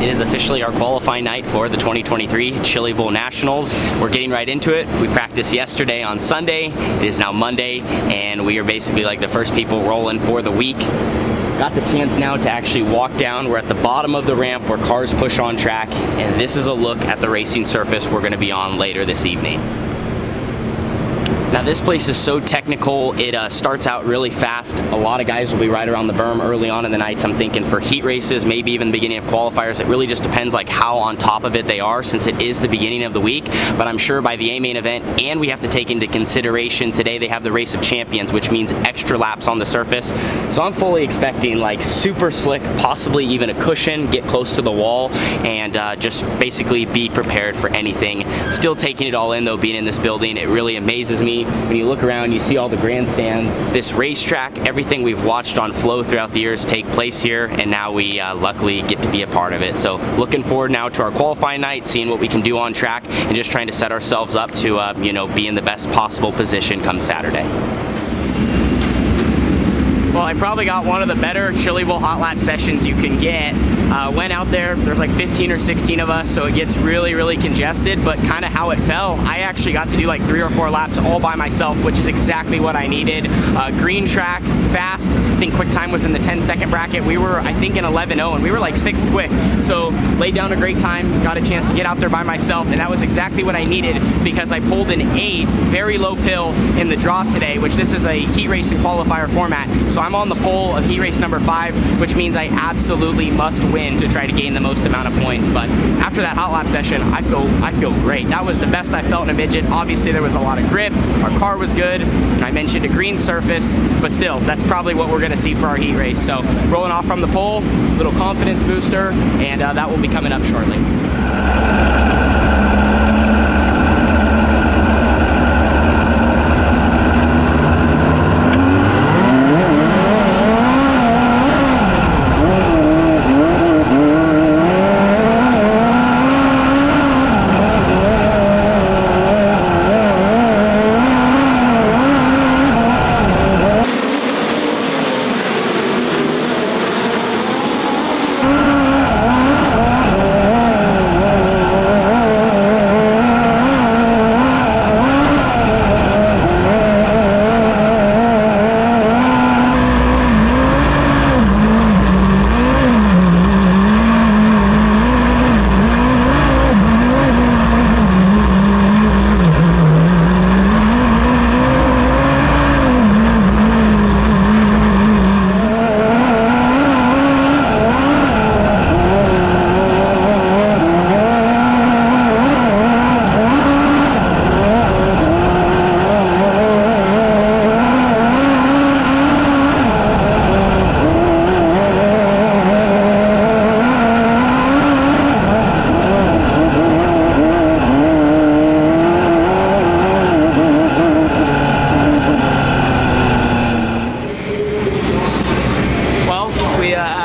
It is officially our qualifying night for the 2023 Chili Bowl Nationals. We're getting right into it. We practiced yesterday on Sunday. It is now Monday, and we are basically like the first people rolling for the week. Got the chance now to actually walk down. We're at the bottom of the ramp where cars push on track, and this is a look at the racing surface we're going to be on later this evening. Now this place is so technical, it starts out really fast. A lot of guys will be right around the berm early on in the nights. I'm thinking for heat races, maybe even the beginning of qualifiers. It really just depends like how on top of it they are, since it is the beginning of the week. But I'm sure by the A main event, and we have to take into consideration today they have the Race of Champions, which means extra laps on the surface. So I'm fully expecting like super slick, possibly even a cushion, get close to the wall, and just basically be prepared for anything. Still taking it all in though, being in this building. It really amazes me. When you look around, you see all the grandstands, this racetrack, everything we've watched on Flow throughout the years take place here, and now we luckily get to be a part of it. So looking forward now to our qualifying night, seeing what we can do on track, and just trying to set ourselves up to you know, be in the best possible position come Saturday. Well, I probably got one of the better Chili Bowl hot lap sessions you can get. Went out there's like 15 or 16 of us, so it gets really, really congested, but kind of how it fell, I actually got to do like 3 or 4 laps all by myself, which is exactly what I needed. Green track, fast. I think quick time was in the 10-second bracket. We were, I think, in 11:0, and we were like 6th quick. So laid down a great time, got a chance to get out there by myself, and that was exactly what I needed, because I pulled an 8, very low pill in the draw today, which this is a heat race and qualifier format. So I'm on the pole of heat race number 5, which means I absolutely must win to try to gain the most amount of points. But after that hot lap session, I feel great. That was the best I felt in a midget. Obviously there was a lot of grip, our car was good, and I mentioned a green surface, but still, that's probably what we're gonna see for our heat race. So rolling off from the pole, little confidence booster, and that will be coming up shortly.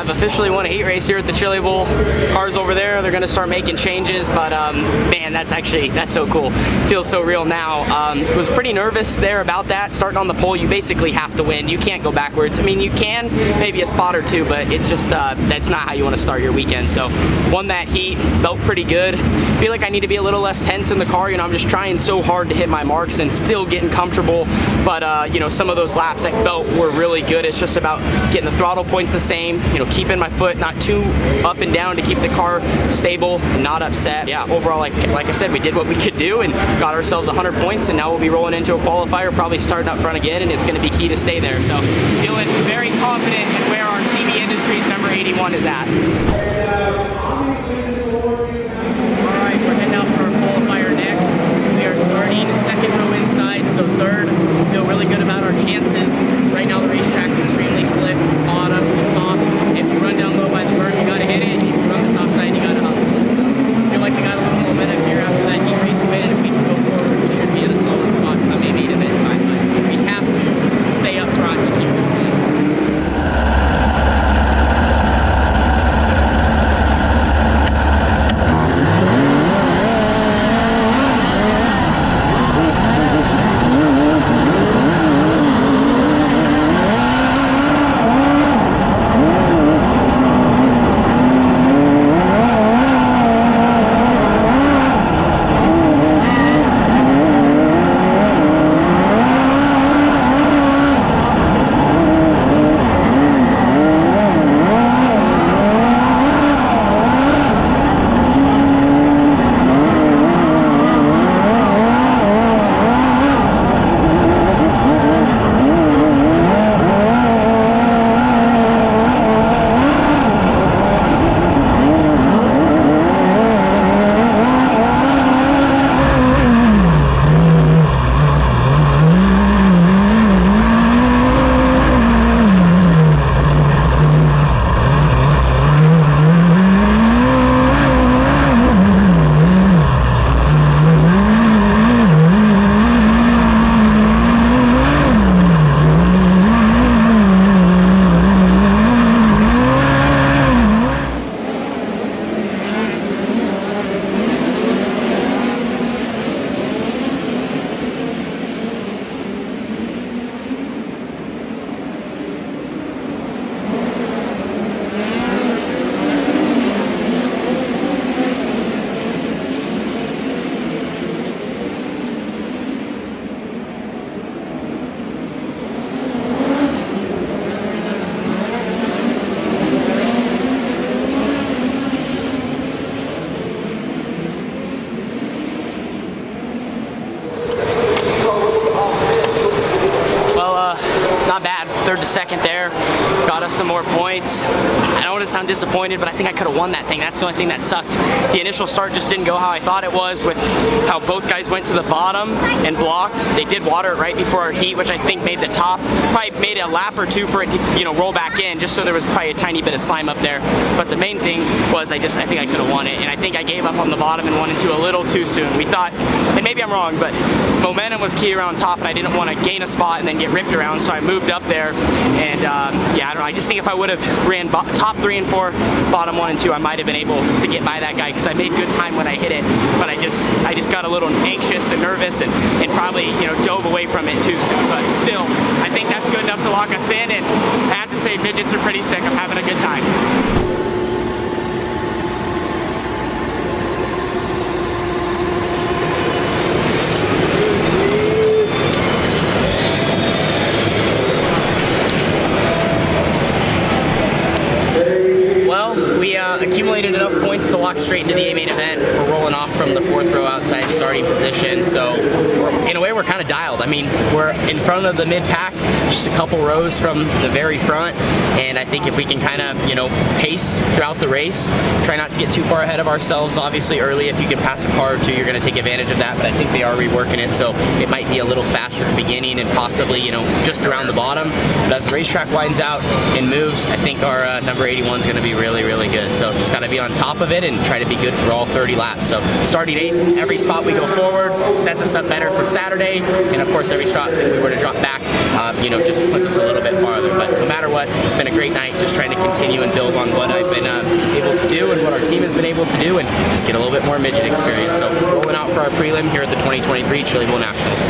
Officially won a heat race here at the Chili Bowl. Cars over there, they're gonna start making changes, but man, that's so cool. Feels so real now. Was pretty nervous there about that. Starting on the pole, you basically have to win. You can't go backwards. I mean, you can, maybe a spot or two, but it's just, that's not how you wanna start your weekend. So won that heat, felt pretty good. Feel like I need to be a little less tense in the car. You know, I'm just trying so hard to hit my marks and still getting comfortable, but you know, some of those laps I felt were really good. It's just about getting the throttle points the same, you know, keeping my foot not too up and down to keep the car stable and not upset. Yeah, overall, like I said, we did what we could do and got ourselves 100 points, and now we'll be rolling into a qualifier, probably starting up front again, and it's going to be key to stay there. So feeling very confident in where our CB Industries number 81 is at. All right, we're heading out for our qualifier next. We are starting 2nd row inside, so 3rd. Feel really good about our chances. Right now the racetrack's extremely slick, bottom to top. If you run down low by the berm, you gotta hit it. If you run the top side, you gotta hustle it. So I feel like we got a little momentum here after that heat race win, and if we can go forward, we should be in a solid spot coming main event time. But we have to stay up front to keep the points. second there, got us some more points. I don't want to sound disappointed, but I think I could have won that thing. That's the only thing that sucked. The initial start just didn't go how I thought it was, with how both guys went to the bottom and blocked. They did water it right before our heat, which I think made the top, probably made a lap or two for it to, you know, roll back in, just so there was probably a tiny bit of slime up there. But the main thing was I think I could have won it, and I think I gave up on the bottom and 1 and 2 a little too soon. We thought, and maybe I'm wrong, but momentum was key around top, and I didn't want to gain a spot and then get ripped around, so I moved up there. And yeah, I don't know. I just think if I would have ran top 3 and 4, bottom 1 and 2, I might have been able to get by that guy, because I made good time when I hit it. But I just got a little anxious and nervous and probably, you know, dove away from it too soon. But still, I think that's good enough to lock us in. And I have to say, midgets are pretty sick. I'm having a good time. We accumulated enough points to walk straight into the A main event. We're rolling off from the 4th row outside starting position, so in a way we're kind of dialed. I mean, we're in front of the mid-pack, just a couple rows from the very front, and I think if we can kind of, you know, pace throughout the race, try not to get too far ahead of ourselves. Obviously early, if you can pass a car or two, you're going to take advantage of that, but I think they are reworking it, so it might be a little fast at the beginning and possibly, you know, just around the bottom. But as the racetrack winds out and moves, I think our number 81 is going to be really, really good. So just got to be on top of it and try to be good for all 30 laps. So starting 8th, every spot we go forward sets us up better for Saturday, and of course every stop, if we were to drop back, you know, just puts us a little bit farther. But no matter what, it's been a great night, just trying to continue and build on what I've been able to do and what our team has been able to do, and just get a little bit more midget experience. So rolling out for our prelim here at the 2023 Chili Bowl Nationals.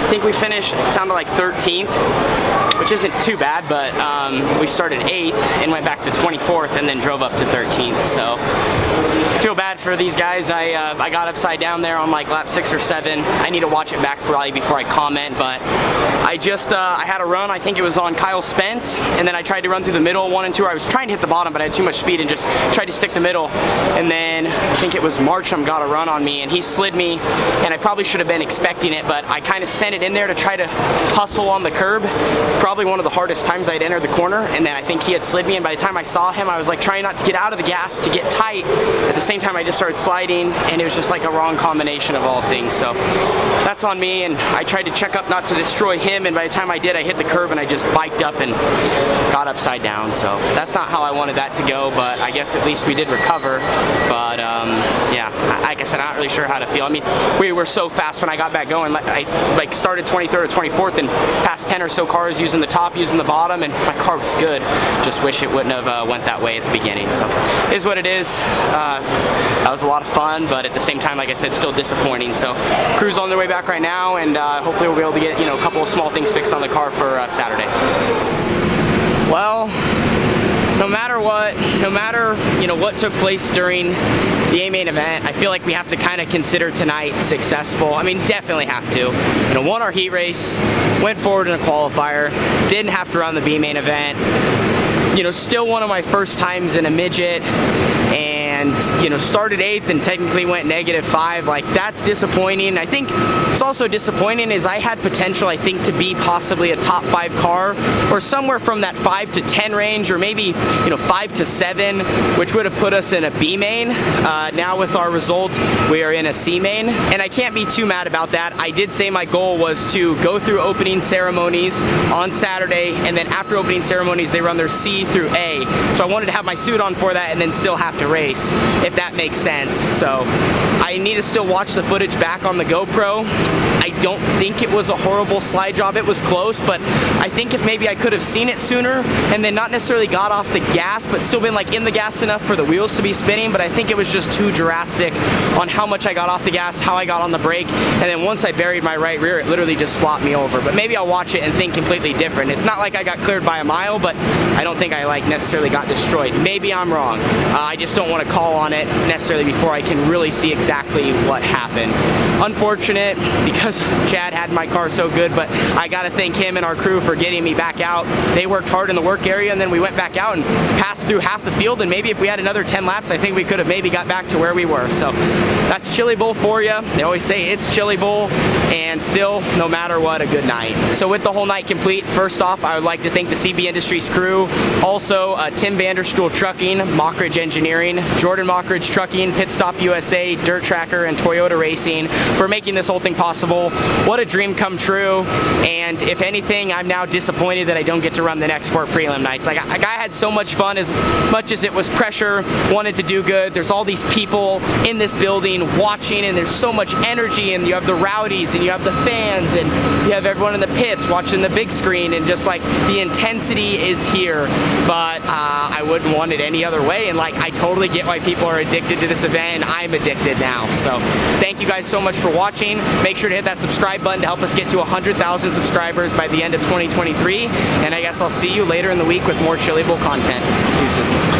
I think we finished, it sounded like 13th, which isn't too bad, but we started 8th and went back to 24th and then drove up to 13th. So I feel bad for these guys. I got upside down there on like lap 6 or 7. I need to watch it back probably before I comment, but I just, I had a run, I think it was on Kyle Spence, and then I tried to run through the middle 1 and 2. I was trying to hit the bottom, but I had too much speed and just tried to stick the middle. And then I think it was Marcham got a run on me and he slid me, and I probably should have been expecting it, but I kind of sent it in there to try to hustle on the curb. Probably one of the hardest times I'd entered the corner, and then I think he had slid me, and by the time I saw him, I was like trying not to get out of the gas to get tight. At the same time, I just started sliding, and it was just like a wrong combination of all things. So that's on me, and I tried to check up not to destroy him, and by the time I did, I hit the curb and I just biked up and got upside down. So that's not how I wanted that to go, but I guess at least we did recover. But yeah, like I said, I'm not really sure how to feel. I mean, we were so fast when I got back going. I started 23rd or 24th and passed 10 or so cars using the top, using the bottom, and my car was good. Just wish it wouldn't have went that way at the beginning. So it is what it is. That was a lot of fun, but at the same time, like I said, still disappointing. So crew's on their way back right now, and hopefully we'll be able to get, you know, a couple of small things fixed on the car for Saturday. Well, no matter what, you know, what took place during the A-main event, I feel like we have to kind of consider tonight successful. I mean, definitely have to. You know, won our heat race, went forward in a qualifier, didn't have to run the B-main event. You know, still one of my first times in a midget, and you know, started 8th and technically went -5. Like, that's disappointing. I think it's also disappointing is I had potential, I think, to be possibly a top 5 car, or somewhere from that 5 to 10 range, or maybe, you know, 5 to 7, which would have put us in a B main. Now with our result, we are in a C main, and I can't be too mad about that. I did say my goal was to go through opening ceremonies on Saturday, and then after opening ceremonies, they run their C through A. So I wanted to have my suit on for that and then still have to race, if that makes sense. So I need to still watch the footage back on the GoPro. I don't think it was a horrible slide job. It was close, but I think if maybe I could have seen it sooner and then not necessarily got off the gas, but still been like in the gas enough for the wheels to be spinning, but I think it was just too drastic on how much I got off the gas, how I got on the brake, and then once I buried my right rear, it literally just flopped me over. But maybe I'll watch it and think completely different. It's not like I got cleared by a mile, but I don't think I like necessarily got destroyed. Maybe I'm wrong. I just don't want to call on it necessarily before I can really see exactly what happened. Unfortunate, because Chad had my car so good, but I gotta thank him and our crew for getting me back out. They worked hard in the work area, and then we went back out and passed through half the field, and maybe if we had another 10 laps, I think we could have maybe got back to where we were. So that's Chili Bowl for you. They always say it's Chili Bowl, and still, no matter what, a good night. So with the whole night complete, first off, I would like to thank the CB Industries crew, also Tim Vanderstool Trucking, Mockridge Engineering, Jordan Mockridge Trucking, Pit Stop USA, Dirt Tracker, and Toyota Racing for making this whole thing possible. What a dream come true, and if anything, I'm now disappointed that I don't get to run the next 4 prelim nights. Like, I had so much fun, as much as it was pressure, wanted to do good. There's all these people in this building watching, and there's so much energy, and you have the rowdies, and you have the fans, and you have everyone in the pits watching the big screen, and just like the intensity is here, but I wouldn't want it any other way, and like I totally get why people are addicted to this event, and I'm addicted now. So thank you guys so much for watching. Make sure to hit that subscribe button to help us get to 100,000 subscribers by the end of 2023, and I guess I'll see you later in the week with more Chili Bowl content. Deuces.